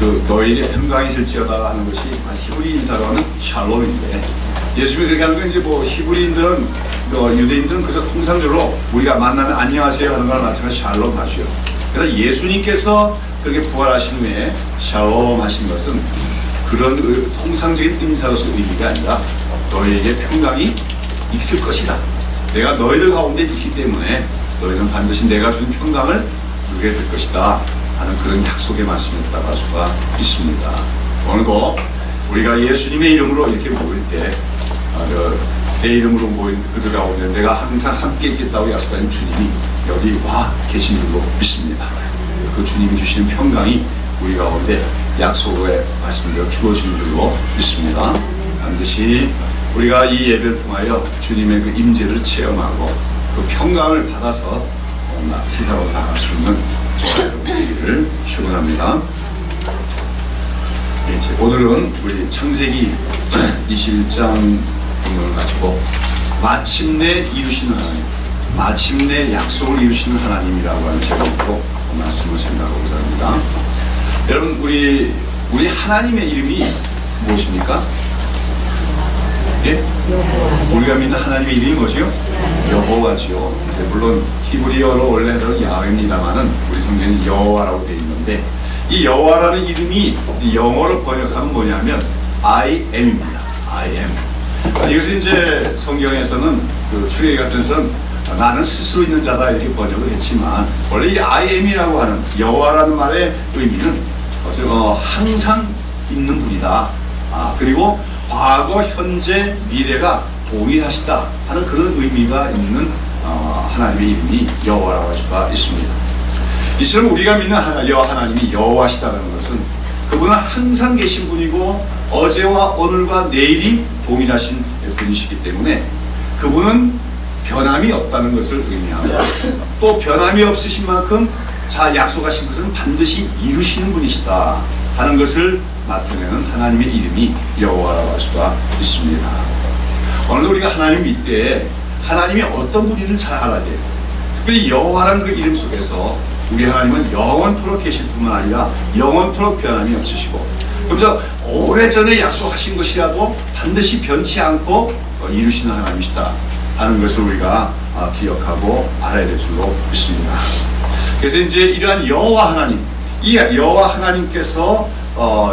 너에게 평강이 있을지어다 하는 것이 히브리 인사로 하는 샬롬인데, 예수님이 그렇게 하는 건 이제 뭐 히브리인들은 유대인들은 그래서 통상적으로 우리가 만나면 안녕하세요 하는 거랑 마찬가지 샬롬 하시오. 그래서 예수님께서 그렇게 부활하신 후에 샬롬 하신 것은 그런 통상적인 인사로서 의미가 아니라 너에게 평강이 있을 것이다. 내가 너희들 가운데 있기 때문에 너희는 반드시 내가 주는 평강을 누리게 될 것이다 하는 그런 약속의 말씀이었다고 할 수가 있습니다. 오늘도 우리가 예수님의 이름으로 이렇게 모일 때 내 이름으로 모인 그들 가운데 내가 항상 함께 있겠다고 약속하신 주님이 여기 와 계신 줄로 믿습니다. 그 주님이 주시는 평강이 우리 가운데 약속의 말씀대로 주어지는 줄로 믿습니다. 반드시 우리가 이 예배를 통하여 주님의 그 임재를 체험하고 그 평강을 받아서 세상으로 나갈 수 있는 저와 여러분들을 축원합니다. 오늘은 우리 창세기 21장 본문을 가지고 마침내 이루시는 하나님, 마침내 약속을 이루시는 하나님이라고 하는 제목으로 말씀을 생각하고자 합니다. 여러분, 우리 하나님의 이름이 무엇입니까? 예? 우리가 믿는 하나님의 이름이 뭐죠? 여호와지요. 물론 히브리어로 원래는 야훼입니다만은 우리 성경에는 여호와라고 되어 있는데, 이 여호와라는 이름이 영어로 번역하면 뭐냐면 I am입니다. I am. 이것은 이제 성경에서는 그 출애굽기 같은 데서는 나는 스스로 있는 자다 이렇게 번역을 했지만, 원래 이 I am이라고 하는 여호와라는 말의 의미는 항상 있는 분이다. 그리고 과거, 현재, 미래가 동일하시다 하는 그런 의미가 있는 하나님의 이름이 여호와라고 할 수가 있습니다. 이처럼 우리가 믿는 하나님이 여호와시다는 것은 그분은 항상 계신 분이고 어제와 오늘과 내일이 동일하신 분이시기 때문에 그분은 변함이 없다는 것을 의미하고, 또 변함이 없으신 만큼 약속하신 것은 반드시 이루시는 분이시다 하는 것을 나타내는 하나님의 이름이 여호와라고 할 수가 있습니다. 오늘도 우리가 하나님 믿을 때 하나님이 어떤 분인지를 잘 알아야 돼요. 특별히 여호와라는 그 이름 속에서 우리 하나님은 영원토록 계실 뿐만 아니라 영원토록 변함이 없으시고, 그래서 오래전에 약속하신 것이라도 반드시 변치 않고 이루시는 하나님이시다 하는 것을 우리가 기억하고 알아야 될 줄로 믿습니다. 그래서 이제 이러한 여호와 하나님, 이 여호와 하나님께서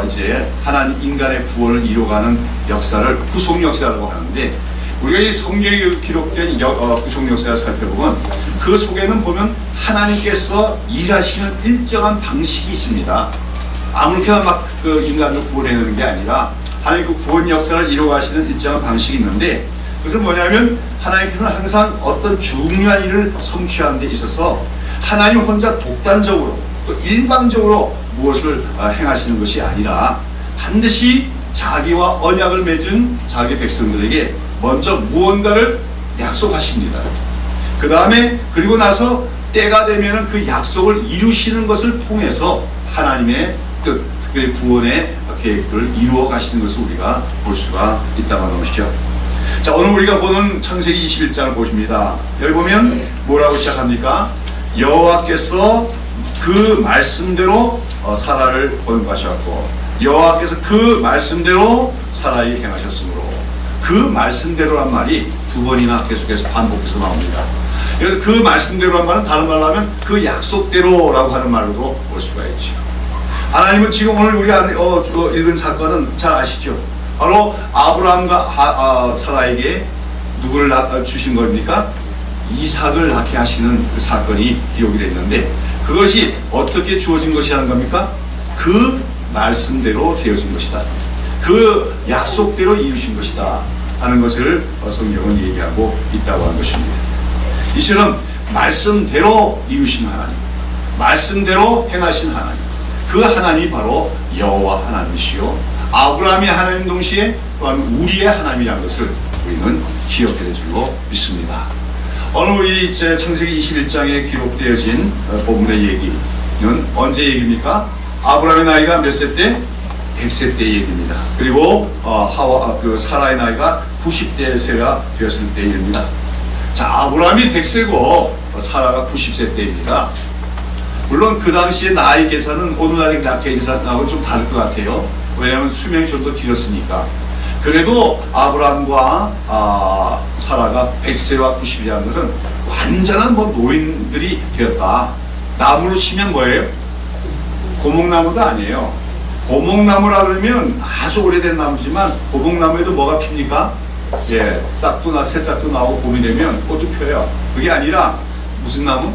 이제 하나님 인간의 구원을 이루어가는 역사를 구속 역사라고 하는데, 우리가 이 성경에 기록된 구속 역사를 살펴보면 그 속에는 보면 하나님께서 일하시는 일정한 방식이 있습니다. 아무렇게나 막 그 인간을 구원해내는 게 아니라 하나님 그 구원 역사를 이루어가시는 일정한 방식이 있는데, 그것은 뭐냐면 하나님께서는 항상 어떤 중요한 일을 성취하는 데 있어서 하나님 혼자 독단적으로 또 일방적으로 무엇을 행하시는 것이 아니라 반드시 자기와 언약을 맺은 자기 백성들에게 먼저 무언가를 약속하십니다. 그 다음에 그리고 나서 때가 되면 그 약속을 이루시는 것을 통해서 하나님의 뜻, 특별히 구원의 계획을 이루어 가시는 것을 우리가 볼 수가 있다고 하는 것이죠. 자, 오늘 우리가 보는 창세기 21장을 보십니다. 여기 보면 뭐라고 시작합니까? 여호와께서 그 말씀대로 사라를 번거하셨고, 여호와께서 그 말씀대로 사라에게 행하셨으므로, 그 말씀대로란 말이 두 번이나 계속해서 반복해서 나옵니다. 그래서 그 말씀대로란 말은 다른 말로 하면 그 약속대로라고 하는 말로도 볼 수가 있죠. 하나님은 지금 오늘 우리가 읽은 사건은 잘 아시죠? 바로 아브라함과 사라에게 누구를 주신 겁니까? 이삭을 낳게 하시는 그 사건이 기록이 되어 있는데, 그것이 어떻게 주어진 것이라는 겁니까? 그 말씀대로 되어진 것이다. 그 약속대로 이루신 것이다 하는 것을 성경은 얘기하고 있다고 하는 것입니다. 이처럼 말씀대로 이루신 하나님, 말씀대로 행하신 하나님, 그 하나님이 바로 여호와 하나님이시요 아브라함의 하나님 동시에 또한 우리의 하나님이라는 것을 우리는 기억해야 될 줄로 믿습니다. 오늘 우리 창세기 21장에 기록되어진 본문의 얘기는 언제 얘기입니까? 아브라함의 나이가 몇 세 때? 100세 때 얘기입니다. 그리고 사라의 나이가 90세가 되었을 때 얘기입니다. 자, 아브라함이 100세고 사라가 90세 때입니다. 물론 그 당시에 나이 계산은 오늘날의 나이 계산하고 좀 다를 것 같아요. 왜냐하면 수명이 좀 더 길었으니까. 그래도 아브라함과 사라가 100세와 90이라는 것은 완전한 노인들이 되었다. 나무로 치면 뭐예요? 고목나무도 아니에요. 고목나무라 그러면 아주 오래된 나무지만 고목나무에도 뭐가 핍니까? 예, 새싹도 나오고 봄이 되면 꽃도 펴요. 그게 아니라 무슨 나무?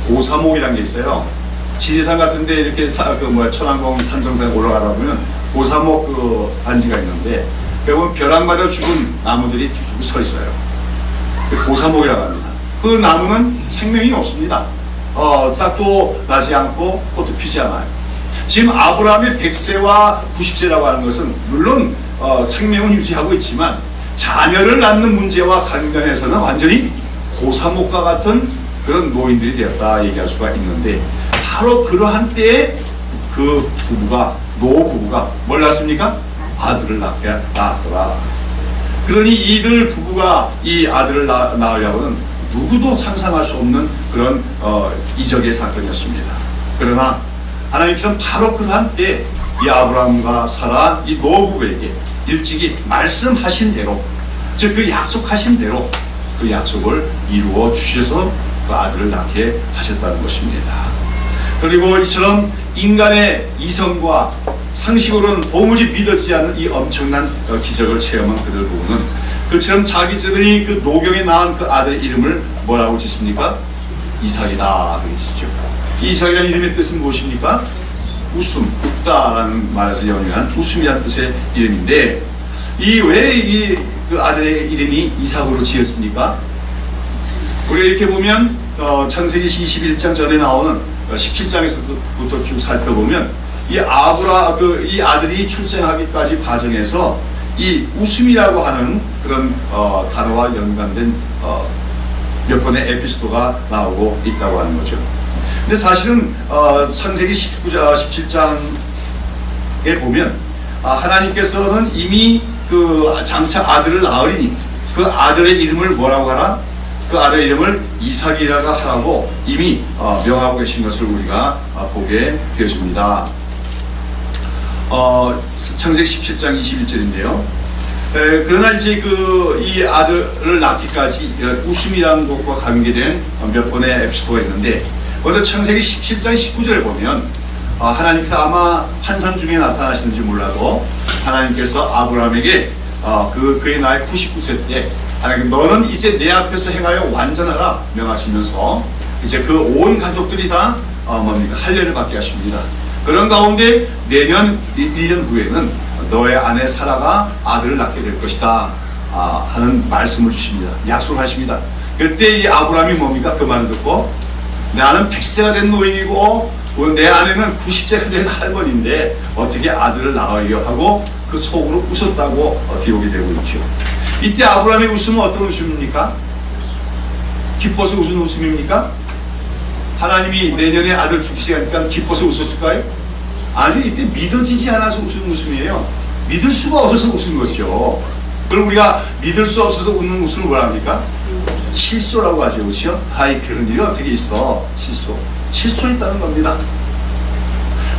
고사목이라는 게 있어요. 지리산 같은데 이렇게 천왕봉 산정상에 올라가다 보면 고사목 반지가 있는데 여러분 벼락 맞아 죽은 나무들이 쭉 서 있어요. 고사목이라고 합니다. 그 나무는 생명이 없습니다. 싹도 나지 않고 꽃도 피지 않아요. 지금 아브라함의 100세와 90세라고 하는 것은 물론 생명은 유지하고 있지만 자녀를 낳는 문제와 관련해서는 완전히 고사목과 같은 그런 노인들이 되었다 얘기할 수가 있는데, 바로 그러한 때에 그 노 부부가 뭘 낳습니까? 아들을 낳았더라. 그러니 이들 부부가 이 아들을 낳으려고는 누구도 상상할 수 없는 그런 이적의 사건이었습니다. 그러나 하나님께서는 바로 그러한 때 이 아브라함과 사라 이 노부부에게 일찍이 말씀하신 대로, 즉 그 약속하신 대로 그 약속을 이루어 주셔서 그 아들을 낳게 하셨다는 것입니다. 그리고 이처럼 인간의 이성과 상식으로는 도무지 믿어지지 않는 이 엄청난 기적을 체험한 그들 부부는 그처럼 자기들이 그 노경에 낳은 그 아들의 이름을 뭐라고 짓습니까? 이삭이다 그러시죠. 이삭이라는 이름의 뜻은 무엇입니까? 웃음, 웃다라는 말에서 연유한 웃음이라는 뜻의 이름인데, 왜 그 아들의 이름이 이삭으로 지었습니까? 우리가 이렇게 보면 창세기 21장 전에 나오는 17장에서부터 쭉 살펴보면 이 아들이 출생하기까지 과정에서 이 웃음이라고 하는 그런 단어와 연관된 몇 번의 에피소드가 나오고 있다고 하는 거죠. 근데 사실은 창세기 17장에 보면 하나님께서는 이미 그 장차 아들을 낳으리니 그 아들의 이름을 뭐라고 하라? 그 아들의 이름을 이삭이라고 하라고 이미 명하고 계신 것을 우리가 보게 되어집니다. 창세기 17장 21절인데요. 그러나 이제 이 아들을 낳기까지 웃음이라는 것과 관계된 몇 번의 에피소드가 있는데, 먼저 창세기 17장 19절에 보면 하나님께서 아마 환상 중에 나타나시는지 몰라도 하나님께서 아브라함에게 그의 나이 99세 때 하나님 너는 이제 내 앞에서 행하여 완전하라 명하시면서 이제 그 온 가족들이 다 할례를 받게 하십니다. 그런 가운데 내년 1년 후에는 너의 아내 사라가 아들을 낳게 될 것이다 하는 말씀을 주십니다. 약속을 하십니다. 그때 이 아브라함이 뭡니까? 그 말을 듣고 나는 100세가 된 노인이고 내 아내는 90세가 된 할머니인데 어떻게 아들을 낳으려 하고 그 속으로 웃었다고 기록이 되고 있죠. 이때 아브라함의 웃음은 어떤 웃음입니까? 기뻐서 웃은 웃음입니까? 하나님이 내년에 아들 주시니까 기뻐서 웃었을까요? 아니, 이때 믿어지지 않아서 웃은 웃음이에요. 믿을 수가 없어서 웃은 것이죠. 그럼 우리가 믿을 수 없어서 웃는 웃음을 뭐라 합니까? 실소라고 하죠. 그렇죠? 아이, 그런 일이 어떻게 있어? 실소했다는 겁니다.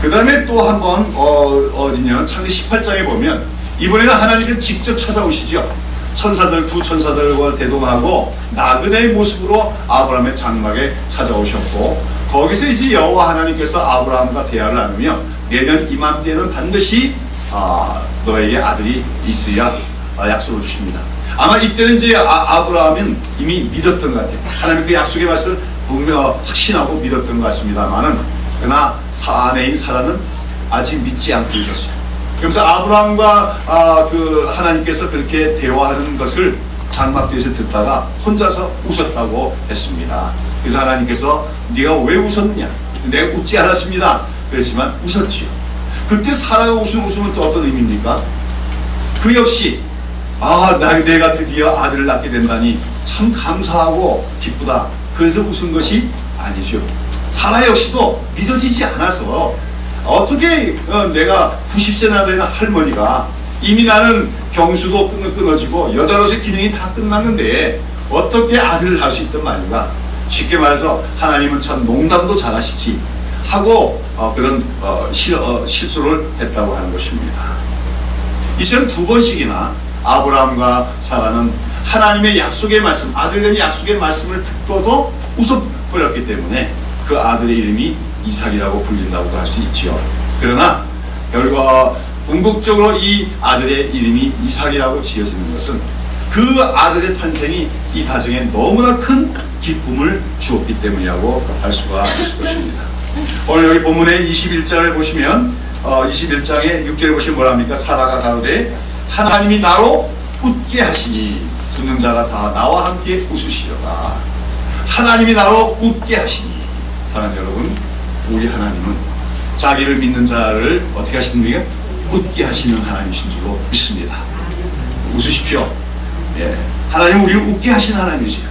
그 다음에 또 한 번 어디냐 창세기 18장에 보면 이번에는 하나님께서 직접 찾아오시죠. 두 천사들과 대동하고 나그네의 모습으로 아브라함의 장막에 찾아오셨고, 거기서 이제 여호와 하나님께서 아브라함과 대화를 나누며 내년 이맘때는 반드시 너에게 아들이 있으리라 약속을 주십니다. 아마 이때는 이제 아브라함은 이미 믿었던 것 같아요. 하나님 그 약속의 말씀을 분명 확신하고 믿었던 것 같습니다만은, 그러나 아내인 사라는 아직 믿지 않고 있었어요. 그래서 아브라함과 그 하나님께서 그렇게 대화하는 것을 장막 뒤에서 듣다가 혼자서 웃었다고 했습니다. 그래서 하나님께서 네가 왜 웃었느냐? 내가 웃지 않았습니다. 그랬지만 웃었지요. 그때 사라가 웃은 웃음은 또 어떤 의미입니까? 그 역시 내가 드디어 아들을 낳게 된다니 참 감사하고 기쁘다. 그래서 웃은 것이 아니죠. 사라 역시도 믿어지지 않아서 어떻게 내가 90세나 되는 할머니가 이미 나는 경수도 끊어지고 여자로서의 기능이 다 끝났는데 어떻게 아들을 낳을 수 있단 말인가? 쉽게 말해서 하나님은 참 농담도 잘하시지 하고 그런 실수를 했다고 하는 것입니다. 이처럼 두 번씩이나 아브라함과 사라는 하나님의 약속의 말씀, 아들에 대한 약속의 말씀을 듣고도 웃어버렸기 때문에 그 아들의 이름이 이삭이라고 불린다고도 할 수 있지요. 그러나 결과 궁극적으로 이 아들의 이름이 이삭이라고 지어지는 것은 그 아들의 탄생이 이 가정에 너무나 큰 기쁨을 주었기 때문이라고 할 수가 있을 것입니다. 오늘 여기 본문의 21장을 보시면 21장의 6절에 보시면 뭐랍니까? 사라가 가로되 하나님이 나로 웃게 하시니 듣는 자가 다 나와 함께 웃으시려다. 하나님이 나로 웃게 하시니. 사랑하는 여러분, 우리 하나님은 자기를 믿는 자를 어떻게 하시는가? 웃게 하시는 하나님이신 줄로 믿습니다. 웃으십시오. 예. 하나님은 우리를 웃게 하시는 하나님이세요.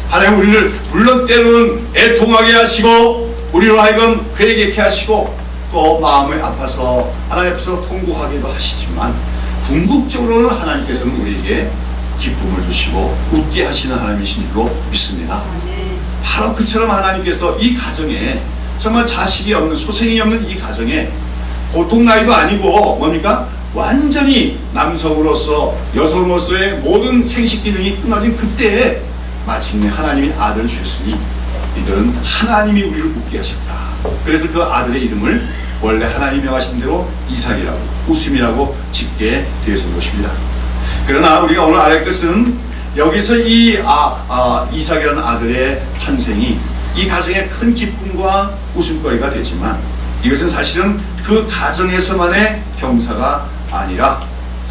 하나님은 우리를 물론 때로는 애통하게 하시고 우리로 하여금 회개케 하시고 또 마음이 아파서 하나님 앞에서 통곡하기도 하시지만 궁극적으로는 하나님께서는 우리에게 기쁨을 주시고 웃게 하시는 하나님이신 줄로 믿습니다. 바로 그처럼 하나님께서 이 가정에 정말 자식이 없는, 소생이 없는 이 가정에 보통 나이도 아니고 뭡니까? 완전히 남성으로서 여성으로서의 모든 생식 기능이 끊어진 그때에 마침내 하나님이 아들을 주셨으니 이들은 하나님이 우리를 웃게 하셨다. 그래서 그 아들의 이름을 원래 하나님이 명하신 대로 이삭이라고, 웃음이라고 짓게 되었던 것입니다. 그러나 우리가 오늘 알을 것은 여기서 이 이삭이라는 아들의 탄생이 이 가정의 큰 기쁨과 웃음거리가 되지만 이것은 사실은 그 가정에서만의 경사가 아니라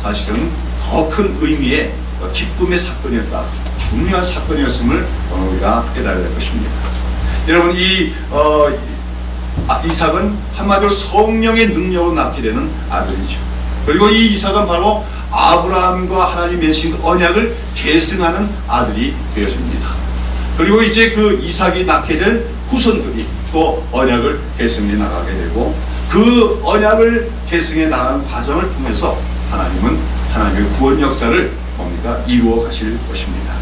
사실은 더 큰 의미의 기쁨의 사건이었다. 중요한 사건이었음을 우리가 깨달아야 할 것입니다. 여러분, 이삭은 한마디로 성령의 능력으로 낳게 되는 아들이죠. 그리고 이 이삭은 바로 아브라함과 하나님이 맺으신 언약을 계승하는 아들이 되어집니다. 그리고 이제 그 이삭이 낳게 될 후손들이 또 언약을 계승해 나가게 되고 그 언약을 계승해 나가는 과정을 통해서 하나님은 하나님의 구원 역사를 이루어 가실 것입니다.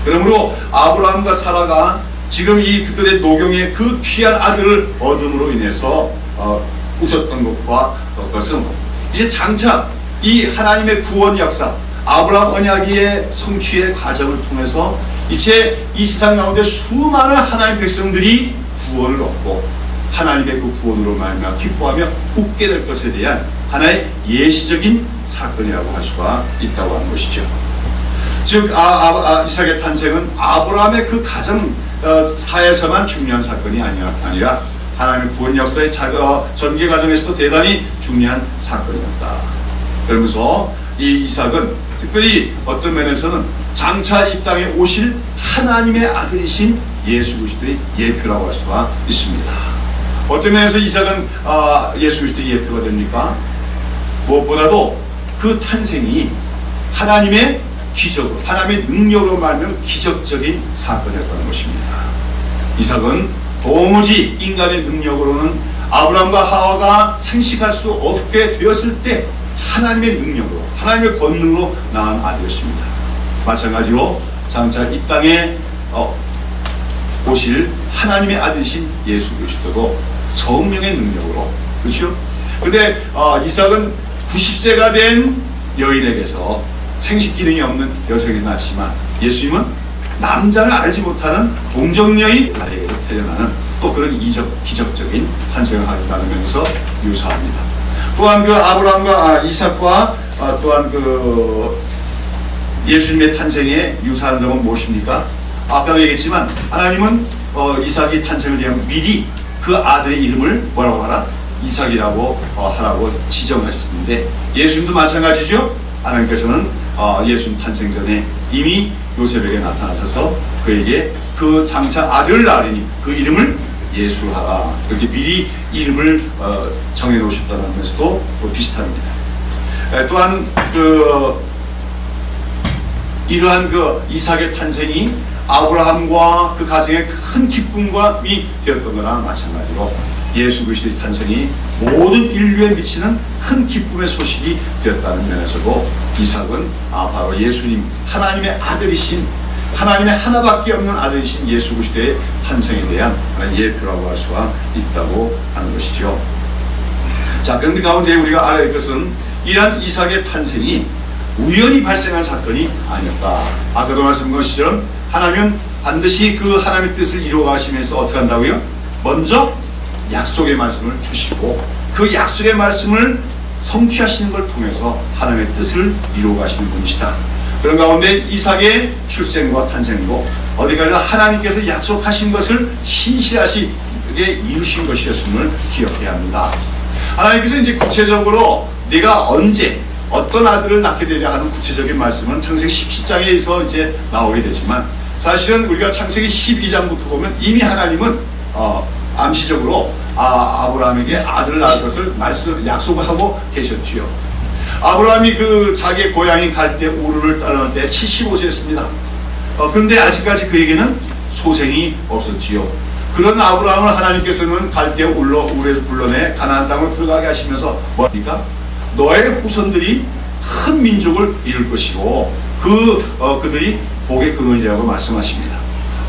그러므로 아브라함과 사라가 지금 이 그들의 노경의 그 귀한 아들을 얻음으로 인해서 웃었던 것은 이제 장차 이 하나님의 구원 역사, 아브라함 언약의 성취의 과정을 통해서 이제 이 세상 가운데 수많은 하나님의 백성들이 구원을 얻고 하나님의 그 구원으로 말미암아 기뻐하며 웃게 될 것에 대한 하나의 예시적인 사건이라고 할 수가 있다고 하는 것이죠. 즉 이삭의 탄생은 아브라함의 그 가정 사에서만 중요한 사건이 아니라 하나님의 구원 역사의 전개 과정에서도 대단히 중요한 사건이었다. 그러면서 이 이삭은 특별히 어떤 면에서는 장차 이 땅에 오실 하나님의 아들이신 예수 그리스도의 예표라고 할 수가 있습니다. 어떤 면에서 이삭은 예수 그리스도의 예표가 됩니까? 무엇보다도 그 탄생이 하나님의 기적으로, 하나님의 능력으로 말하면 기적적인 사건이었다는 것입니다. 이삭은 도무지 인간의 능력으로는 아브라함과 하와가 생식할 수 없게 되었을 때 하나님의 능력으로, 하나님의 권능으로 낳은 아들이었습니다. 마찬가지로 장차 이 땅에 오실 하나님의 아들이신 예수 그리스도도 성령의 능력으로, 그렇죠? 근데 이삭은 90세가 된 여인에게서 생식 기능이 없는 여성이 낳았지만 예수님은 남자를 알지 못하는 동정녀의 아내에게 태어나는 또 그런 기적적인 탄생을 하겠다는 면에서 유사합니다. 또한 그 아브라함과 이삭과 또한 그 예수님의 탄생에 유사한 점은 무엇입니까? 아까 얘기했지만 하나님은 이삭의 탄생을 위한 미리 그 아들의 이름을 뭐라고 하라? 이삭이라고 하라고 지정하셨는데 예수님도 마찬가지죠. 하나님께서는 예수님 탄생 전에 이미 요셉에게 나타나셔서 그에게 그 장차 아들을 낳으니 그 이름을 예수하라, 그렇게 미리 이름을 정해 놓으셨다는 면에서도 비슷합니다. 또한 이러한 이삭의 탄생이 아브라함과 그 가정의 큰 기쁨이 되었던 거나 마찬가지로 예수 그리스도의 탄생이 모든 인류에 미치는 큰 기쁨의 소식이 되었다는 면에서도 이삭은 바로 예수님, 하나님의 아들이신 하나님의 하나밖에 없는 아들이신 예수 그리스도의 탄생에 대한 예표라고 할 수가 있다고 하는 것이죠. 자, 그런데 가운데 우리가 알아야 할 것은 이러한 이삭의 탄생이 우연히 발생한 사건이 아니었다. 아까도 말씀드린 것처럼 하나님은 반드시 그 하나님의 뜻을 이루어 가시면서 어떻게 한다고요? 먼저 약속의 말씀을 주시고 그 약속의 말씀을 성취하시는 걸 통해서 하나님의 뜻을 이루어 가시는 분이시다. 그런 가운데 이삭의 출생과 탄생도 어디까지나 하나님께서 약속하신 것을 신실하시게 이루신 것이었음을 기억해야 합니다. 하나님께서 이제 구체적으로 네가 언제 어떤 아들을 낳게 되려 하는 구체적인 말씀은 창세기 17장에서 이제 나오게 되지만 사실은 우리가 창세기 12장부터 보면 이미 하나님은 암시적으로 아브라함에게 아들을 낳을 것을 약속을 하고 계셨지요. 아브라함이 그 자기의 고향인 갈대 우르를 떠날 때 75세였습니다. 그런데 아직까지 그에게는 소생이 없었지요. 그런 아브라함을 하나님께서는 갈대 우르에서 불러내 가나안 땅으로 들어가게 하시면서 뭡니까? 너의 후손들이 큰 민족을 이룰 것이고 그들이 복의 근원이라고 말씀하십니다.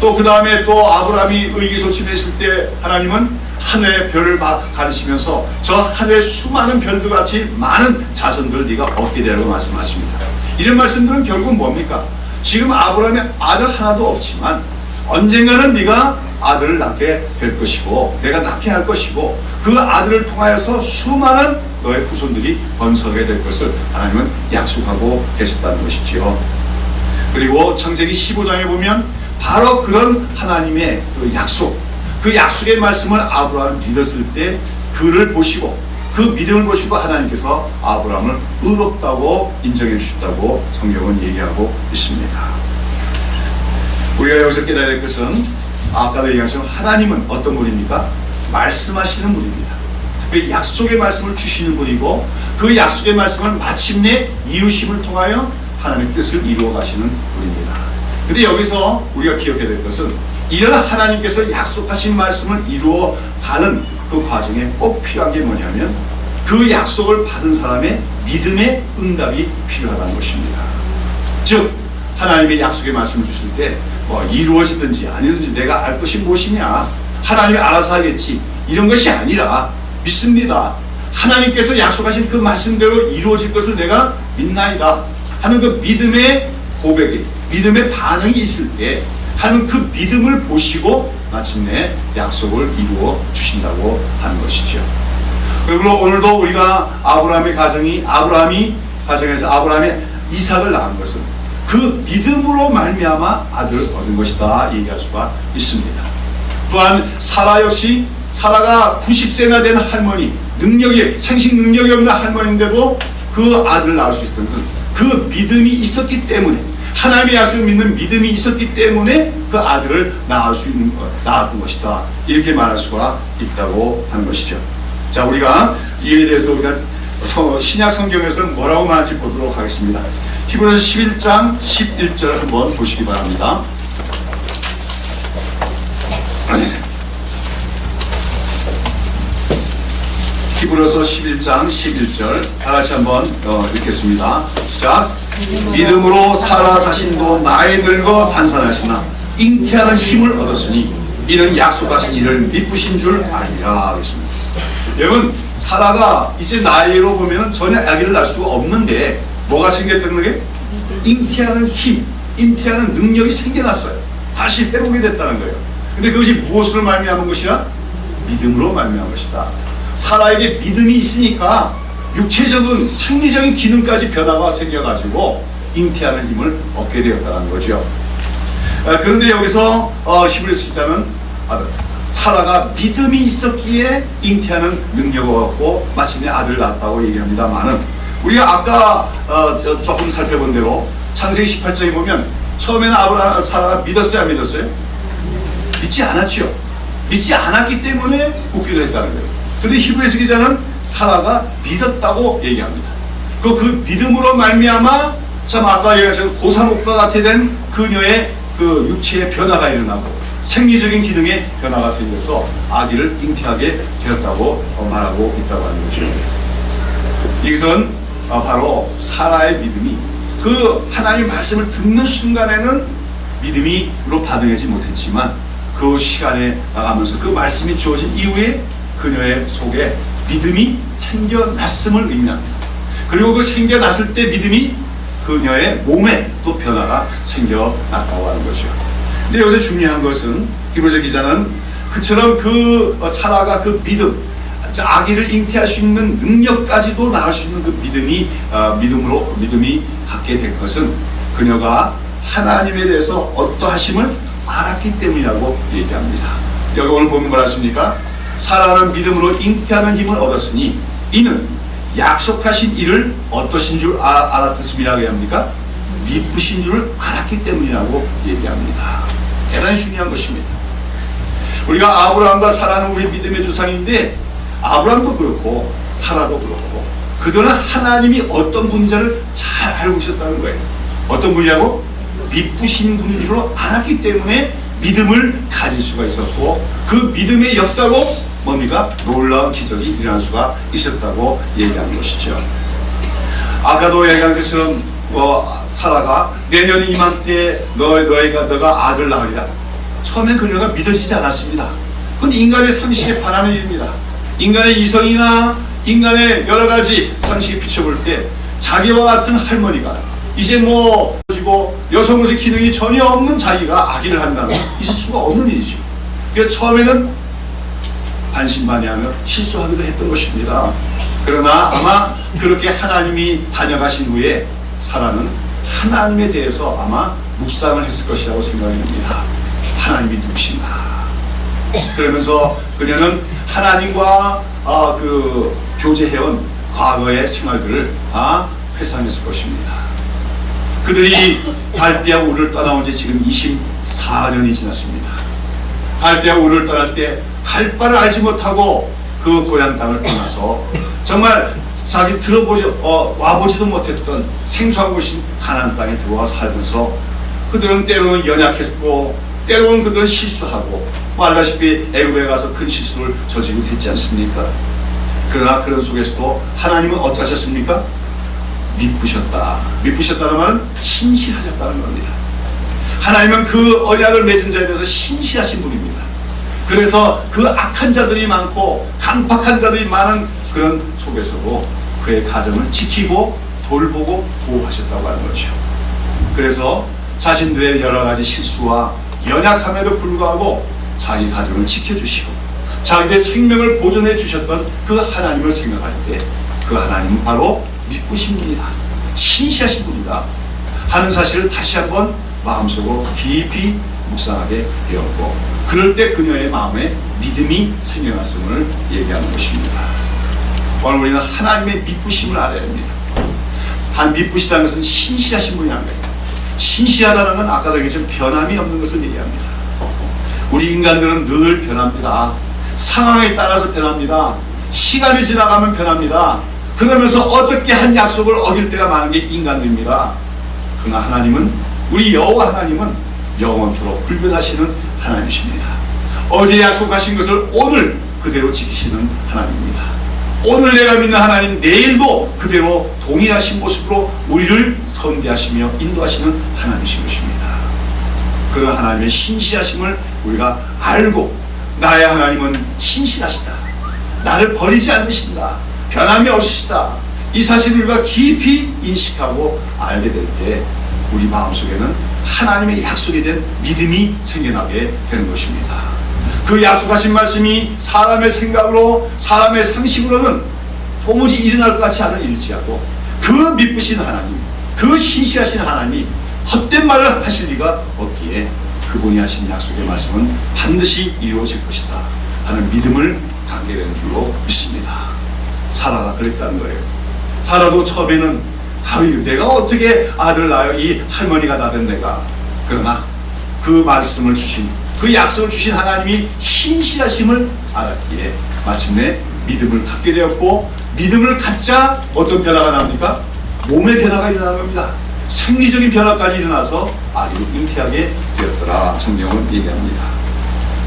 또 그 다음에 또 아브라함이 의기소침했을 때 하나님은 하늘의 별을 가르치면서 저 하늘의 수많은 별들 같이 많은 자손들을 네가 얻게 되라고 말씀하십니다. 이런 말씀들은 결국 뭡니까? 지금 아브라함의 아들 하나도 없지만 언젠가는 네가 아들을 낳게 될 것이고 내가 낳게 할 것이고 그 아들을 통하여서 수많은 너의 후손들이 번성하게 될 것을 하나님은 약속하고 계셨다는 것이지요. 그리고 창세기 15장에 보면 바로 그런 하나님의 그 약속의 말씀을 아브라함이 믿었을 때 그를 보시고 그 믿음을 보시고 하나님께서 아브라함을 의롭다고 인정해 주셨다고 성경은 얘기하고 있습니다. 우리가 여기서 깨달아야 할 것은 아까도 얘기한 것처럼 하나님은 어떤 분입니까? 말씀하시는 분입니다. 특별히 약속의 말씀을 주시는 분이고 그 약속의 말씀을 마침내 이루심을 통하여 하나님의 뜻을 이루어 가시는 분입니다. 근데 여기서 우리가 기억해야 될 것은 이런 하나님께서 약속하신 말씀을 이루어 가는 그 과정에 꼭 필요한 게 뭐냐면 그 약속을 받은 사람의 믿음의 응답이 필요하다는 것입니다. 즉 하나님의 약속의 말씀을 주실 때 뭐 이루어지든지 아니든지 내가 알 것이 무엇이냐 하나님이 알아서 하겠지 이런 것이 아니라 믿습니다. 하나님께서 약속하신 그 말씀대로 이루어질 것을 내가 믿나이다 하는 그 믿음의 고백이 믿음의 반응이 있을 때 하는 그 믿음을 보시고 마침내 약속을 이루어 주신다고 하는 것이죠. 그리고 오늘도 우리가 아브라함의 가정에서 아브라함의 이삭을 낳은 것은 그 믿음으로 말미암아 아들을 얻은 것이다 얘기할 수가 있습니다. 또한 사라 역시 사라가 90세나 된 할머니 생식 능력이 없는 할머니인데도 그 아들을 낳을 수 있던 그 믿음이 있었기 때문에 하나님의 약속을 믿는 믿음이 있었기 때문에 그 아들을 낳았던 것이다 이렇게 말할 수가 있다고 하는 것이죠. 자, 우리가 이에 대해서 우리가 신약 성경에서 뭐라고 말하는지 보도록 하겠습니다. 히브리서 11장 11절을 한번 보시기 바랍니다. 히브리서 11장 11절 다 같이 한번 읽겠습니다. 시작. 믿음으로 사라 자신도 나이 늙어 단산하시나 잉태하는 힘을 얻었으니 이는 약속하신 이를 미쁘신 줄 알리라 하겠습니다. 여러분 사라가 이제 나이로 보면 전혀 아기를 낳을 수가 없는데 뭐가 생겼다는 게 잉태하는 힘, 잉태하는 능력이 생겨났어요. 다시 회복이 됐다는 거예요. 근데 그것이 무엇으로 말미암은 것이야? 믿음으로 말미암은 것이다. 사라에게 믿음이 있으니까 육체적인 생리적인 기능까지 변화가 생겨가지고 잉태하는 힘을 얻게 되었다는 거죠. 그런데 여기서 히브리서 기자는 사라가 믿음이 있었기에 잉태하는 능력을 얻고 마침내 아들을 낳았다고 얘기합니다만은 우리가 아까 조금 살펴본 대로 창세기 18장에 보면 처음에는 사라가 믿었어요, 안 믿었어요? 믿지 않았죠. 믿지 않았기 때문에 웃기도 했다는 거예요. 그런데 히브리서 기자는 사라가 믿었다고 얘기합니다. 그 믿음으로 말미암아 참 아까 얘기하신 고산옥과 같이 된 그녀의 그 육체의 변화가 일어나고 생리적인 기능의 변화가 생겨서 아기를 잉태하게 되었다고 말하고 있다고 하는 거죠. 이것은 바로 사라의 믿음이 그 하나님 말씀을 듣는 순간에는 믿음이로 반응하지 못했지만 그 시간에 나가면서 그 말씀이 주어진 이후에 그녀의 속에 믿음이 생겨났음을 의미합니다. 그리고 그 생겨났을 때 믿음이 그녀의 몸에 또 변화가 생겨났다고 하는 거죠. 근데 여기서 중요한 것은 히브리서 기자는 그처럼 그 사라가 그 아기를 잉태할 수 있는 능력까지도 낳을 수 있는 그 믿음이 갖게 된 것은 그녀가 하나님에 대해서 어떠하심을 알았기 때문이라고 얘기합니다. 여기 오늘 보면 뭐라 했습니까? 사라는 믿음으로 잉태하는 힘을 얻었으니 이는 약속하신 이를 어떠신 줄 알았음이라고 합니까? 미쁘신 줄을 알았기 때문이라고 얘기합니다. 대단히 중요한 것입니다. 우리가 아브라함과 사라는 우리 믿음의 조상인데 아브라함도 그렇고 사라도 그렇고 그들은 하나님이 어떤 분인지를 잘 알고 있었다는 거예요. 어떤 분이라고? 미쁘신 분인 줄 알았기 때문에 믿음을 가질 수가 있었고 그 믿음의 역사로 뭡니까? 놀라운 기적이 일어날 수가 있었다고 얘기하는 것이죠. 아까도 얘기한 것처럼 사라가 내년 이맘때 너가 아들 낳으리라. 처음엔 그녀가 믿어지지 않았습니다. 그건 인간의 상식에 반하는 일입니다. 인간의 이성이나 인간의 여러 가지 상식에 비춰볼 때 자기와 같은 할머니가 이제 여성으로서의 기능이 전혀 없는 자기가 아기를 한다는 건 있을 수가 없는 일이죠. 그래서 처음에는 반신반의하며 실수하기도 했던 것입니다. 그러나 아마 그렇게 하나님이 다녀가신 후에 사라는 하나님에 대해서 아마 묵상을 했을 것이라고 생각이 듭니다. 하나님이 누구신가? 그러면서 그녀는 하나님과 교제해온 과거의 생활들을 회상했을 것입니다. 그들이 갈대아 우르를 떠나온 지 지금 24년이 지났습니다. 갈대아 우르를 떠날 때 갈 바를 알지 못하고 그 고향 땅을 떠나서 정말 자기 와보지도 못했던 생소한 곳인 가나안 땅에 들어와 살면서 그들은 때로는 연약했고 때로는 그들은 실수하고 알다시피 애굽에 가서 큰 실수를 저지르고 했지 않습니까? 그러나 그런 속에서도 하나님은 어떻게 하셨습니까? 미쁘셨다. 미쁘셨다는 말은 신실하셨다는 겁니다. 하나님은 그 언약을 맺은 자에 대해서 신실하신 분입니다. 그래서 그 악한 자들이 많고 강팍한 자들이 많은 그런 속에서도 그의 가정을 지키고 돌보고 보호하셨다고 하는 거죠. 그래서 자신들의 여러 가지 실수와 연약함에도 불구하고 자기 가정을 지켜주시고 자기의 생명을 보존해 주셨던 그 하나님을 생각할 때 그 하나님은 바로 미쁘신 분이다, 신실하신 분이다 하는 사실을 다시 한번 마음속으로 깊이 묵상하게 되었고 그럴 때 그녀의 마음에 믿음이 생겨났음을 얘기하는 것입니다. 오늘 우리는 하나님의 미쁘심을 알아야 합니다. 단 미쁘시다는 것은 신실하신 분이라는 거예요. 신실하다는 건 아까도 얘기했지만 변함이 없는 것을 얘기합니다. 우리 인간들은 늘 변합니다. 상황에 따라서 변합니다. 시간이 지나가면 변합니다. 그러면서 어저께 한 약속을 어길 때가 많은 게 인간들입니다. 그러나 하나님은, 우리 여호와 하나님은 영원토록 불변하시는 하나님이십니다. 어제 약속하신 것을 오늘 그대로 지키시는 하나님입니다. 오늘 내가 믿는 하나님 내일도 그대로 동일하신 모습으로 우리를 선대하시며 인도하시는 하나님이신 것입니다. 그런 하나님의 신실하심을 우리가 알고 나의 하나님은 신실하시다, 나를 버리지 않으신다, 변함이 없으시다, 이 사실을 우리가 깊이 인식하고 알게 될 때 우리 마음속에는 하나님의 약속에 대한 믿음이 생겨나게 되는 것입니다. 그 약속하신 말씀이 사람의 생각으로, 사람의 상식으로는 도무지 일어날 것 같지 않은 일일지라도 그 미쁘신 하나님, 그 신실하신 하나님이 헛된 말을 하실 리가 없기에 그분이 하신 약속의 말씀은 반드시 이루어질 것이다 하는 믿음을 갖게 되는 줄로 믿습니다. 사라가 그랬다는 거예요. 사라도 처음에는 내가 어떻게 아들을 낳아요? 이 할머니가 낳은 내가. 그러나 그 말씀을 주신, 그 약속을 주신 하나님이 신실하심을 알았기에 마침내 믿음을 갖게 되었고, 믿음을 갖자 어떤 변화가 나옵니까? 몸의 변화가 일어나는 겁니다. 생리적인 변화까지 일어나서 아기를 잉태하게 되었더라 성경은 얘기합니다.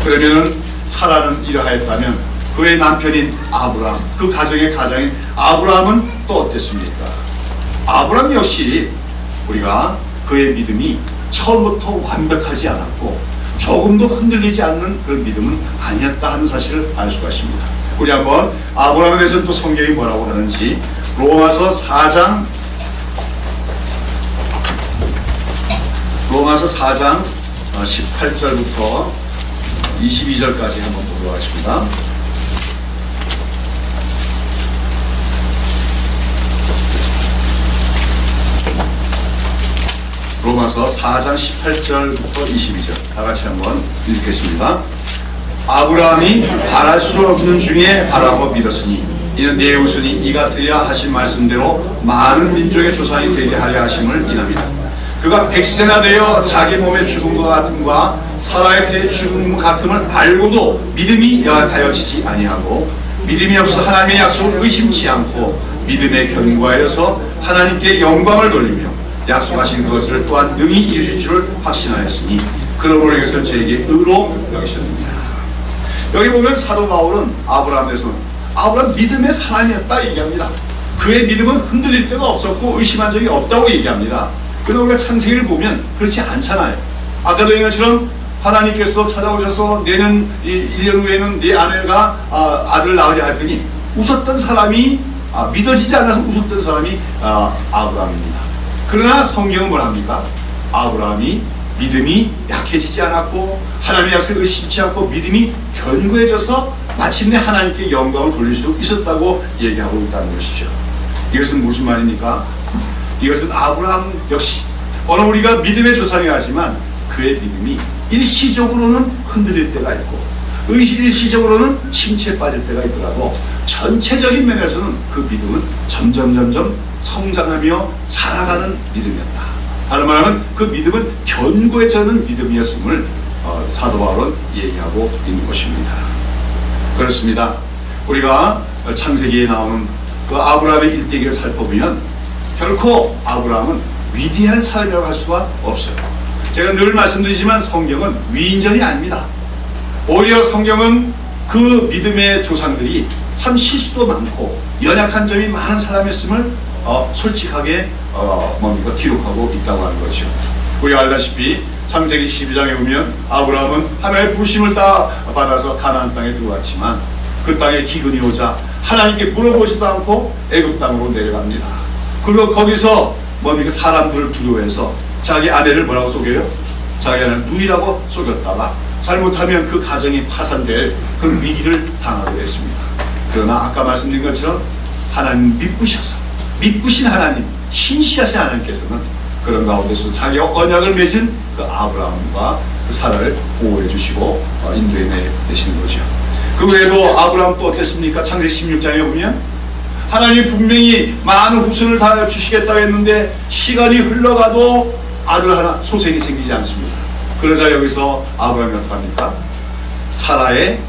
그러면은 사라는 이러하였다면 그의 남편인 아브라함, 그 가정의 가장인 아브라함은 또 어땠습니까? 아브라함 역시 우리가 그의 믿음이 처음부터 완벽하지 않았고 조금도 흔들리지 않는 그런 믿음은 아니었다 하는 사실을 알 수가 있습니다. 우리 한번 아브라함에 대해서 또 성경이 뭐라고 하는지 로마서 4장 18절부터 22절까지 한번 보도록 하겠습니다. 로마서 4장 18절부터 22절 다 같이 한번 읽겠습니다. 아브라함이 바랄 수 없는 중에 바라고 믿었으니 이는 내 후손이 이가 되려 하신 말씀대로 많은 민족의 조상이 되게 하려 하심을 인함이다. 그가 백세나 되어 자기 몸의 죽음과 같음과 사라의 때의 죽음 같음을 알고도 믿음이 연약하여지지 아니하고 믿음이 없어 하나님의 약속을 의심치 않고 믿음에 견고하여서 하나님께 영광을 돌리며 약속하신 것을 또한 능히 이루실 줄을 확신하였으니 그러므로 이것을 저에게 의로 여기셨습니다. 여기 보면 사도 바울은 아브라함에 대해서 아브라함 믿음의 사람이었다 얘기합니다. 그의 믿음은 흔들릴 데가 없었고 의심한 적이 없다고 얘기합니다. 그러나 우리가 창세기를 보면 그렇지 않잖아요. 아까도 얘기한 것처럼 하나님께서 찾아오셔서 내년 1년 후에는 네 아내가 아들을 낳으려 했더니 웃었던 사람이 믿어지지 않아서 웃었던 사람이 아브라함입니다. 그러나 성경은 뭘 합니까? 아브라함이 믿음이 약해지지 않았고 하나님의 약속을 의심치 않고 믿음이 견고해져서 마침내 하나님께 영광을 돌릴 수 있었다고 얘기하고 있다는 것이죠. 이것은 무슨 말입니까? 이것은 아브라함 역시 오늘 우리가 믿음의 조상이 하지만 그의 믿음이 일시적으로는 흔들릴 때가 있고 일시적으로는 침체에 빠질 때가 있더라도 전체적인 면에서는 그 믿음은 점점 성장하며 자라가는 믿음이었다. 다른 말하면 그 믿음은 견고해지는 믿음이었음을 사도 바울은 얘기하고 있는 것입니다. 그렇습니다. 우리가 창세기에 나오는 그 아브라함의 일대기를 살펴보면 결코 아브라함은 위대한 사람이라고 할 수가 없어요. 제가 늘 말씀드리지만 성경은 위인전이 아닙니다. 오히려 성경은 그 믿음의 조상들이 참 실수도 많고 연약한 점이 많은 사람이었음을 솔직하게 기록하고 있다고 하는 거죠. 우리가 알다시피 창세기 12장에 보면 아브라함은 하나님의 부르심을 다 받아서 가나안 땅에 들어왔지만 그 땅에 기근이 오자 하나님께 물어보지도 않고 애굽 땅으로 내려갑니다. 그리고 거기서 사람들을 두려워해서 자기 아내를 뭐라고 속여요? 자기 아내를 누이라고 속였다가 잘못하면 그 가정이 파산될 그런 위기를 당하게 됐습니다. 그러나 아까 말씀드린 것처럼 하나님 믿으신 하나님, 신실하신 하나님께서는 그런 가운데서 자기 언약을 맺은 그 아브라함과 그 사라를 보호해 주시고 인도해 내시는 거죠. 그 외에도 아브라함 또 어땠습니까? 창세기 16장에 보면 하나님이 분명히 많은 후손을 다 주시겠다고 했는데 시간이 흘러가도 아들 하나 소생이 생기지 않습니다. 그러자 여기서 아브라함이 어떡합니까? 사라의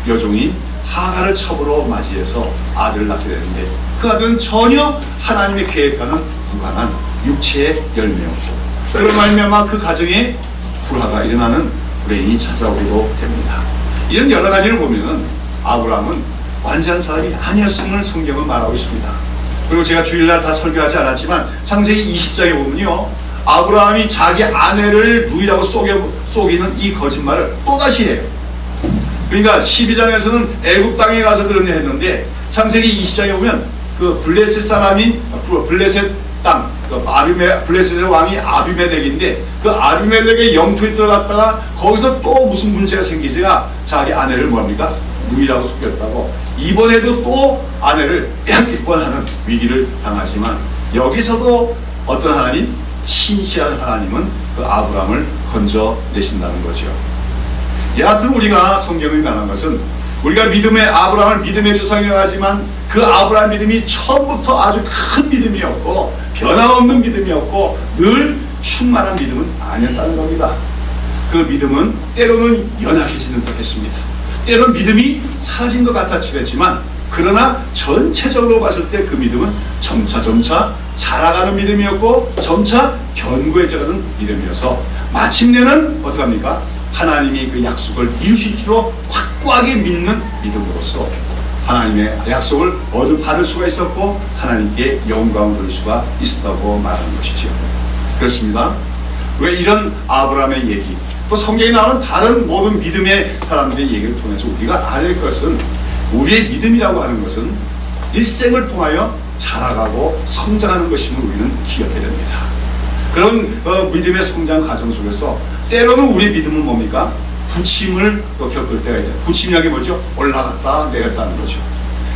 여종인 하갈을 첩으로 맞이해서 아들을 낳게 되는데 그 아들은 전혀 하나님의 계획과는 무관한 육체의 열매였고 그런 말미암아 그 가정에 불화가 일어나는 불행이 찾아오기도 됩니다. 이런 여러 가지를 보면 아브라함은 완전한 사람이 아니었음을 성경은 말하고 있습니다. 그리고 제가 주일날 다 설교하지 않았지만 창세기 20장에 보면요 아브라함이 자기 아내를 누이라고 속이는 이 거짓말을 또다시 해요. 그러니까 12장에서는 애굽 땅에 가서 그런 일 했는데 창세기 20장에 보면 그 블레셋 사람인 블레셋 땅 블레셋의 왕이 아비멜렉인데 그 아비멜렉의 영토에 들어갔다가 거기서 또 무슨 문제가 생기자 자기 아내를 뭐합니까? 누이라고 속였다고 이번에도 또 아내를 빼앗기곤 하는 위기를 당하지만 여기서도 어떤 하나님? 신실한 하나님은 그 아브라함을 건져내신다는 거죠. 여하튼 우리가 성경에 말한 것은 우리가 아브라함을 믿음의 조상이라고 하지만 그 아브라함 믿음이 처음부터 아주 큰 믿음이었고 변함없는 믿음이었고 늘 충만한 믿음은 아니었다는 겁니다. 그 믿음은 때로는 연약해지는 듯 했습니다. 때로는 믿음이 사라진 것 같았지 했지만 그러나 전체적으로 봤을 때 그 믿음은 점차 자라가는 믿음이었고 점차 견고해져가는 믿음이어서 마침내는 어떻게 합니까? 하나님이 그 약속을 이루실 줄로 확고하게 믿는 믿음으로써 하나님의 약속을 받을 수가 있었고 하나님께 영광을 돌릴 수가 있었다고 말하는 것이죠. 그렇습니다. 왜 이런 아브라함의 얘기, 또 성경에 나오는 다른 모든 믿음의 사람들의 얘기를 통해서 우리가 알아야 할 것은, 우리의 믿음이라고 하는 것은 일생을 통하여 자라가고 성장하는 것임을 우리는 기억해야 됩니다. 그런 믿음의 성장 과정 속에서 때로는 우리의 믿음은 뭡니까? 부침을 겪을 때가 있어요. 부침이라는 게 뭐죠? 올라갔다 내렸다는 거죠.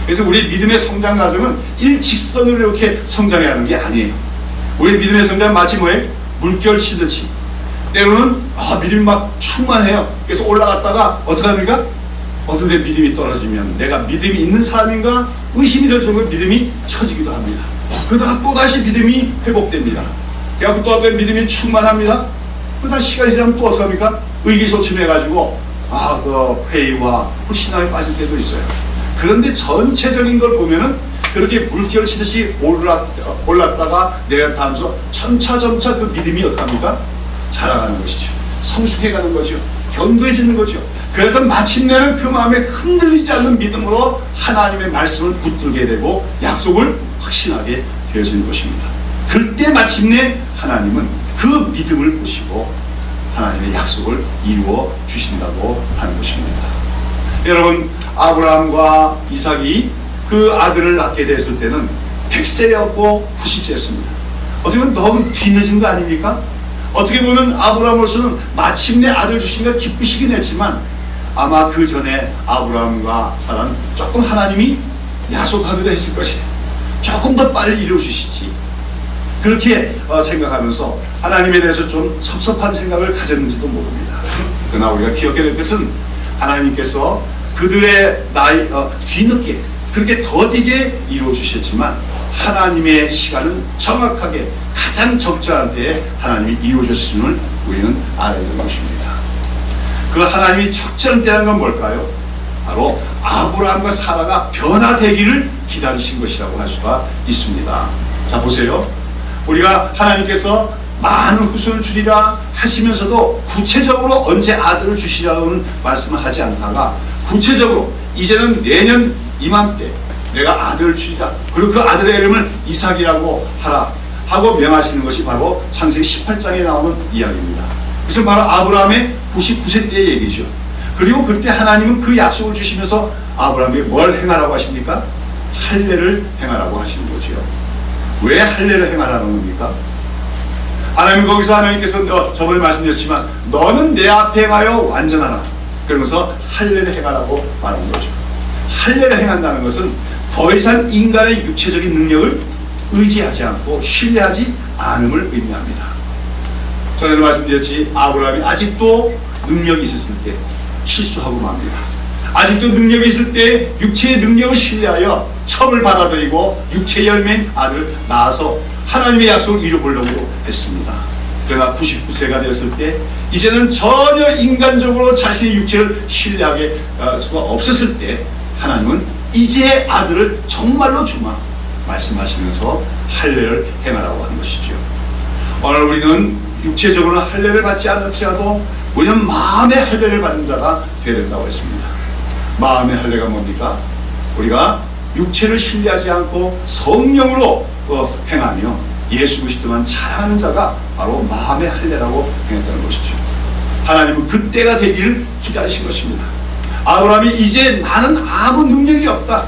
그래서 우리 믿음의 성장 과정은 일직선으로 이렇게 성장해야 하는 게 아니에요. 우리 믿음의 성장은 마치 뭐예요? 물결 치듯이 때로는 믿음이 막 충만해요. 그래서 올라갔다가 어떻게 합니까? 어떤 데 믿음이 떨어지면 내가 믿음이 있는 사람인가 의심이 될 정도로 믿음이 처지기도 합니다. 그러다가 또다시 믿음이 회복됩니다. 그래서 또 어떤 믿음이 충만합니다. 그러다 시간이 지나면 또 어떻게 합니까? 의기소침해가지고 그 회의와 불신앙에 빠질 때도 있어요. 그런데 전체적인 걸 보면은 그렇게 물결 치듯이 올랐다가 내렸다 하면서 점차 그 믿음이 어떻게 합니까? 자라가는 것이죠. 성숙해가는 거죠. 견고해지는 거죠. 그래서 마침내는 그 마음에 흔들리지 않는 믿음으로 하나님의 말씀을 붙들게 되고 약속을 확신하게 되어지는 것입니다. 그때 마침내 하나님은 그 믿음을 보시고 하나님의 약속을 이루어 주신다고 하는 것입니다. 여러분, 아브라함과 이삭이 그 아들을 낳게 됐을 때는 100세였고 90세였습니다. 어떻게 보면 너무 뒤늦은 거 아닙니까? 어떻게 보면 아브라함으로서는 마침내 아들 주신가 기쁘시긴 했지만 아마 그 전에 아브라함과 사라는 조금 하나님이 약속하기도 했을 것이에요. 조금 더 빨리 이루어주시지. 그렇게 생각하면서 하나님에 대해서 좀 섭섭한 생각을 가졌는지도 모릅니다. 그러나 우리가 기억해야 될 것은 하나님께서 그들의 나이 뒤늦게 그렇게 더디게 이루어주셨지만 하나님의 시간은 정확하게 가장 적절한 때에 하나님이 이루어졌음을 우리는 알아야 되는 것입니다. 그 하나님이 적절한 때라는 건 뭘까요? 바로 아브라함과 사라가 변화되기를 기다리신 것이라고 할 수가 있습니다. 자, 보세요. 우리가 하나님께서 많은 후손을 주리라 하시면서도 구체적으로 언제 아들을 주시라는 말씀을 하지 않다가 구체적으로 이제는 내년 이맘때 내가 아들을 주리라, 그리고 그 아들의 이름을 이삭이라고 하라 하고 명하시는 것이 바로 창세기 18장에 나오는 이야기입니다. 그래서 바로 아브라함의 99세 때의 얘기죠. 그리고 그때 하나님은 그 약속을 주시면서 아브라함에게 뭘 행하라고 하십니까? 할례를 행하라고 하시는 거죠. 왜 할례를 행하라는 겁니까? 하나님은 거기서 하나님께서 저번에 말씀드렸지만 너는 내 앞에 행하여 완전하라, 그러면서 할례를 행하라고 말하는 거죠. 할례를 행한다는 것은 더 이상 인간의 육체적인 능력을 의지하지 않고 신뢰하지 않음을 의미합니다. 전에도 말씀드렸지, 아브라함이 아직도 능력이 있었을 때 실수하고 맙니다. 아직도 능력이 있을 때 육체의 능력을 신뢰하여 첩을 받아들이고 육체의 열매인 아들을 낳아서 하나님의 약속을 이루어보려고 했습니다. 그러나 99세가 되었을 때 이제는 전혀 인간적으로 자신의 육체를 신뢰하게 수가 없었을 때 하나님은 이제 아들을 정말로 주마 말씀하시면서 할례를 행하라고 하는 것이죠. 오늘 우리는 육체적으로는 할례를 받지 않을지라도 우리는 마음의 할례를 받는 자가 되어야 된다고 했습니다. 마음의 할례가 뭡니까? 우리가 육체를 신뢰하지 않고 성령으로 행하며 예수 그리스도만 자랑하는 자가 바로 마음의 할례라고 행했다는 것이죠. 하나님은 그때가 되기를 기다리신 것입니다. 아브라함이 이제 나는 아무 능력이 없다,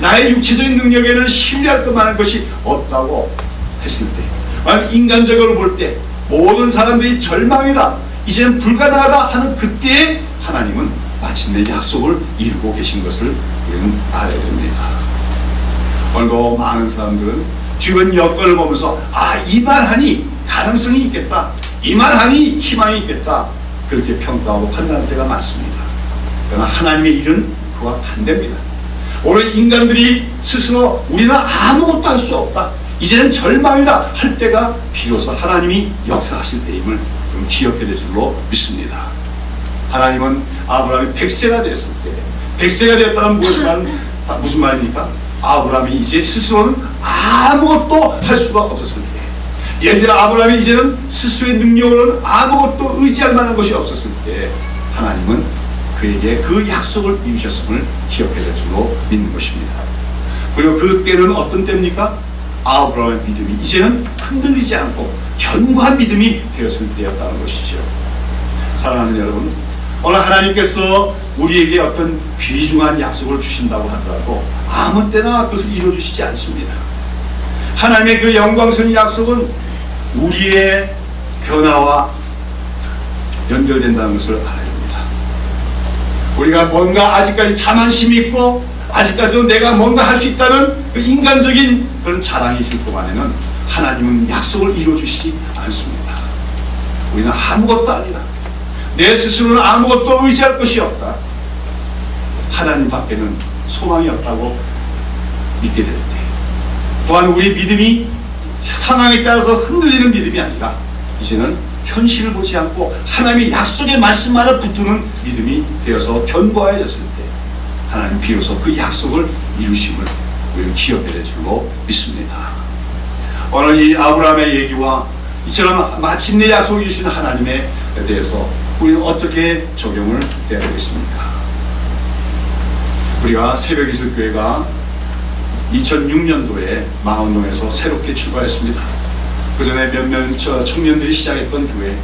나의 육체적인 능력에는 신뢰할 것만한 것이 없다고 했을 때, 만약 인간적으로 볼 때 모든 사람들이 절망이다, 이제는 불가능하다 하는 그때에 하나님은 마침내 약속을 이루고 계신 것을 우리는 알아야 됩니다. 오늘도 많은 사람들은 주변 여건을 보면서 이만하니 가능성이 있겠다, 이만하니 희망이 있겠다, 그렇게 평가하고 판단할 때가 많습니다. 그러나 하나님의 일은 그와 반대입니다. 오늘 인간들이 스스로 우리는 아무것도 할 수 없다, 이제는 절망이다 할 때가 비로소 하나님이 역사하실 때임을 기억해야 될 줄로 믿습니다. 하나님은 아브라함이 100세가 됐을 때, 100세가 되었다는 무슨 말입니까? 아브라함이 이제 스스로는 아무것도 할 수가 없었을 때, 예를 들어 아브라함이 이제는 스스로의 능력으로는 아무것도 의지할 만한 것이 없었을 때 하나님은 그에게 그 약속을 이루셨음을 기억해야 될 줄로 믿는 것입니다. 그리고 그 때는 어떤 때입니까? 아브라함의 믿음이 이제는 흔들리지 않고 견고한 믿음이 되었을 때였다는 것이죠. 사랑하는 여러분, 오늘 하나님께서 우리에게 어떤 귀중한 약속을 주신다고 하더라도 아무 때나 그것을 이루어주시지 않습니다. 하나님의 그 영광스러운 약속은 우리의 변화와 연결된다는 것을 알아야 됩니다. 우리가 뭔가 아직까지 자만심이 있고 아직까지도 내가 뭔가 할 수 있다는 그 인간적인 그런 자랑이 있을 동안에는 하나님은 약속을 이루어주시지 않습니다. 우리는 아무것도 아니다. 내 스스로는 아무것도 의지할 것이 없다. 하나님 밖에는 소망이 없다고 믿게 될 때, 또한 우리 믿음이 상황에 따라서 흔들리는 믿음이 아니라 이제는 현실을 보지 않고 하나님의 약속의 말씀만을 붙드는 믿음이 되어서 견고해졌을 때 하나님 비로소 그 약속을 이루심을 우리는 기억해야 될 줄로 믿습니다. 오늘 이 아브라함의 얘기와 이처럼 마침내 약속을 이루시는 하나님에 대해서 우리는 어떻게 적용을 해야 되겠습니까? 우리가 새벽이슬교회가 2006년도에 망원동에서 새롭게 출발했습니다. 그 전에 몇몇 청년들이 시작했던 교회,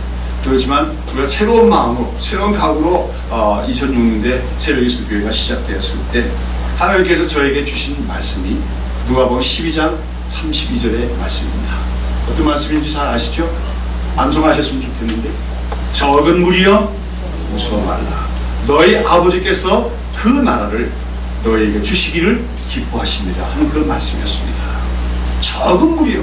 그렇지만 우리가 새로운 마음으로, 새로운 각오로 2006년도에 새벽이슬교회가 시작되었을 때 하나님께서 저에게 주신 말씀이 누가복음 12장 32절의 말씀입니다. 어떤 말씀인지 잘 아시죠? 암송하셨으면 좋겠는데, 적은 무리여 무서워 말라. 너희 아버지께서 그 나라를 너희에게 주시기를 기뻐하시느라 하는 그런 말씀이었습니다. 적은 무리여.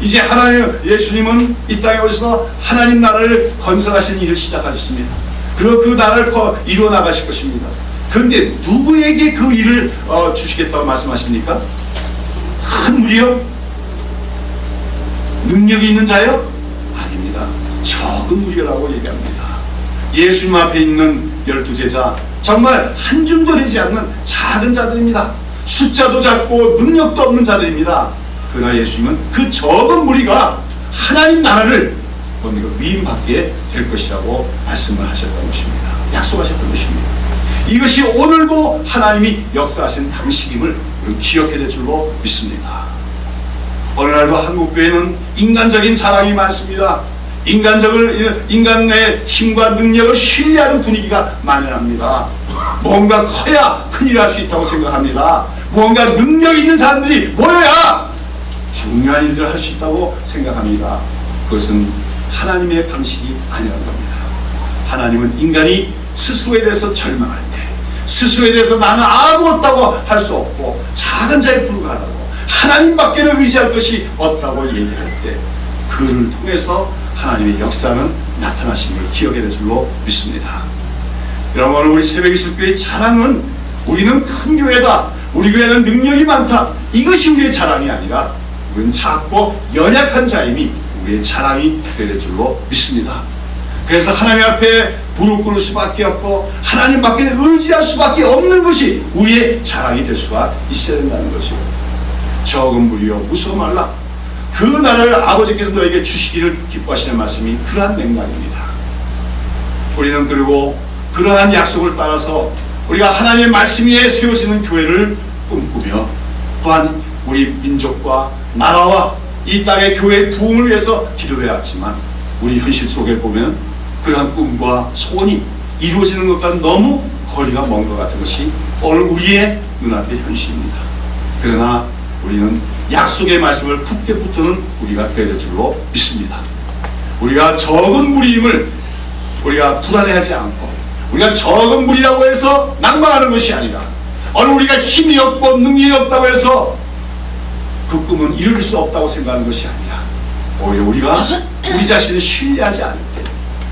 이제 하나님, 예수님은 이 땅에 오셔서 하나님 나라를 건설하시는 일을 시작하셨습니다. 그리고 그 나라를 이루어 나가실 것입니다. 그런데 누구에게 그 일을 주시겠다고 말씀하십니까? 큰 무리여? 능력이 있는 자요? 아닙니다. 적은 무리라고 얘기합니다. 예수님 앞에 있는 12제자, 정말 한 줌도 되지 않는 작은 자들입니다. 숫자도 작고 능력도 없는 자들입니다. 그러나 예수님은 그 적은 무리가 하나님 나라를 위임받게 될 것이라고 말씀을 하셨던 것입니다. 약속하셨던 것입니다. 이것이 오늘도 하나님이 역사하신 방식임을 기억해야 될 줄로 믿습니다. 오늘날도 한국교회는 인간적인 자랑이 많습니다. 인간의 힘과 능력을 신뢰하는 분위기가 만연합니다. 뭔가 커야 큰일을 할 수 있다고 생각합니다. 뭔가 능력 있는 사람들이 모여야 중요한 일들을 할 수 있다고 생각합니다. 그것은 하나님의 방식이 아니라는 겁니다. 하나님은 인간이 스스로에 대해서 절망할 때, 스스로에 대해서 나는 아무것도 할 수 없고 작은 자에 불과하다고, 하나님밖에는 의지할 것이 없다고 얘기할 때 그를 통해서 하나님의 역사는 나타나심을 기억해야 될 줄로 믿습니다. 여러분, 우리 새벽이슬교회의 자랑은 우리는 큰 교회다, 우리 교회는 능력이 많다, 이것이 우리의 자랑이 아니라 우리는 작고 연약한 자임이 우리의 자랑이 되어야 될 줄로 믿습니다. 그래서 하나님 앞에 무릎 꿇을 수밖에 없고 하나님밖에 의지할 수밖에 없는 것이 우리의 자랑이 될 수가 있어야 된다는 것이요. 적은 무리여 무서워 말라. 그 나라를 아버지께서 너에게 주시기를 기뻐하시는 말씀이 그러한 맥락입니다. 우리는 그리고 그러한 약속을 따라서 우리가 하나님의 말씀 위에 세워지는 교회를 꿈꾸며 또한 우리 민족과 나라와 이 땅의 교회의 부흥을 위해서 기도해야 하지만 우리 현실 속에 보면 그러한 꿈과 소원이 이루어지는 것과는 너무 거리가 먼 것 같은 것이 오늘 우리의 눈앞의 현실입니다. 그러나 우리는 약속의 말씀을 굳게 붙드는 우리가 되어야 될 줄로 믿습니다. 우리가 적은 무리임을 우리가 불안해하지 않고, 우리가 적은 무리라고 해서 낭망하는 것이 아니라, 오늘 우리가 힘이 없고 능력이 없다고 해서 그 꿈은 이룰 수 없다고 생각하는 것이 아니라 오히려 우리가 우리 자신을 신뢰하지 않을 때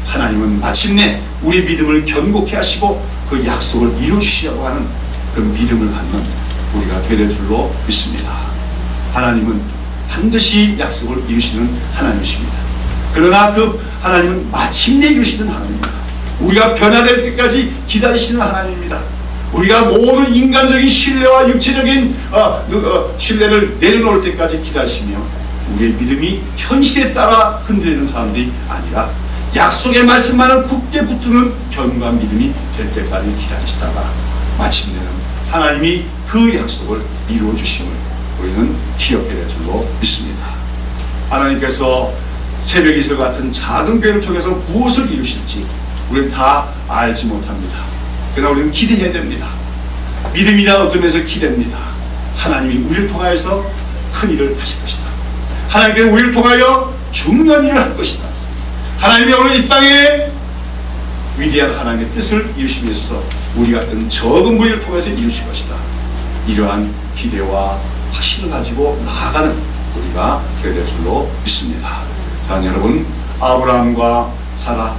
하나님은 마침내 우리 믿음을 견고케 하시고 그 약속을 이루시려고 하는 그 믿음을 갖는 우리가 되될 줄로 믿습니다. 하나님은 반드시 약속을 이루시는 하나님이십니다. 그러나 그 하나님은 마침내 이루시는 하나님입니다. 우리가 변화될 때까지 기다리시는 하나님입니다. 우리가 모든 인간적인 신뢰와 육체적인 신뢰를 내려놓을 때까지 기다리시며 우리의 믿음이 현실에 따라 흔들리는 사람들이 아니라 약속의 말씀만을 굳게 붙드는 견고한 믿음이 될 때까지 기다리시다가 마침내는 하나님이 그 약속을 이루어 주심을 우리는 기억해야 될 줄로 믿습니다. 하나님께서 새벽 이슬 같은 작은 교회를 통해서 무엇을 이루실지 우리는 다 알지 못합니다. 그러나 우리는 기대해야 됩니다. 믿음이나 얻으면서 기대합니다. 하나님이 우리를 통하여서 큰 일을 하실 것이다. 하나님께서 우리를 통하여 중요한 일을 할 것이다. 하나님이 오늘 이 땅에 위대한 하나님의 뜻을 이루시기 위해서 우리 같은 적은 무리를 통해서 이루실 것이다. 이러한 기대와 확신을 가지고 나아가는 우리가 되어야 될 줄로 믿습니다. 자, 여러분, 아브라함과 사라,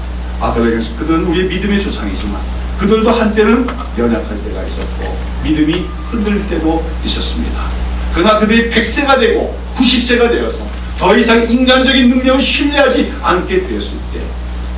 그들은 우리의 믿음의 조상이지만 그들도 한때는 연약할 때가 있었고 믿음이 흔들릴 때도 있었습니다. 그러나 그들이 100세가 되고 90세가 되어서 더 이상 인간적인 능력을 신뢰하지 않게 되었을 때,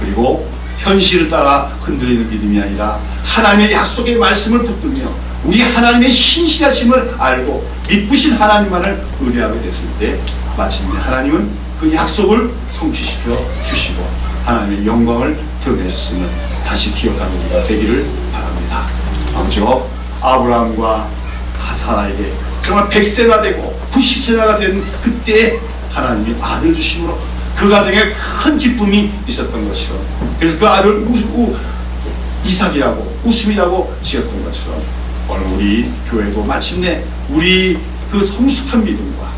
그리고 현실을 따라 흔들리는 믿음이 아니라 하나님의 약속의 말씀을 붙들며 우리 하나님의 신실하심을 알고 믿으신 하나님만을 의뢰하게 됐을 때, 마침내 하나님은 그 약속을 성취시켜 주시고 하나님의 영광을 드러내셨음을 다시 기억하는 우리가 되기를 바랍니다. 아무쪼록 아브라함과 사라에게 정말 100세가 되고 90세가 된 그때 하나님이 아들 주심으로 그 가정에 큰 기쁨이 있었던 것이죠. 그래서 그 아들 이삭이라고 웃음이라고 지었던 것처럼 오늘 우리 교회도 마침내 우리 그 성숙한 믿음과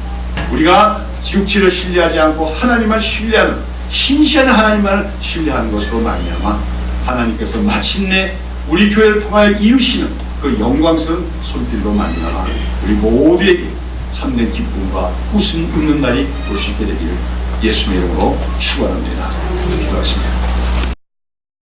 우리가 육체를 신뢰하지 않고 하나님만 신뢰하는 신실한 하나님만을 신뢰하는 것으로 말미암아 하나님께서 마침내 우리 교회를 통하여 이루시는 그 영광스러운 손길로 말미암아 우리 모두에게 참된 기쁨과 웃는 날이 올 수 있게 되기를 예수님의 이름으로 축원합니다. 기도하십니다.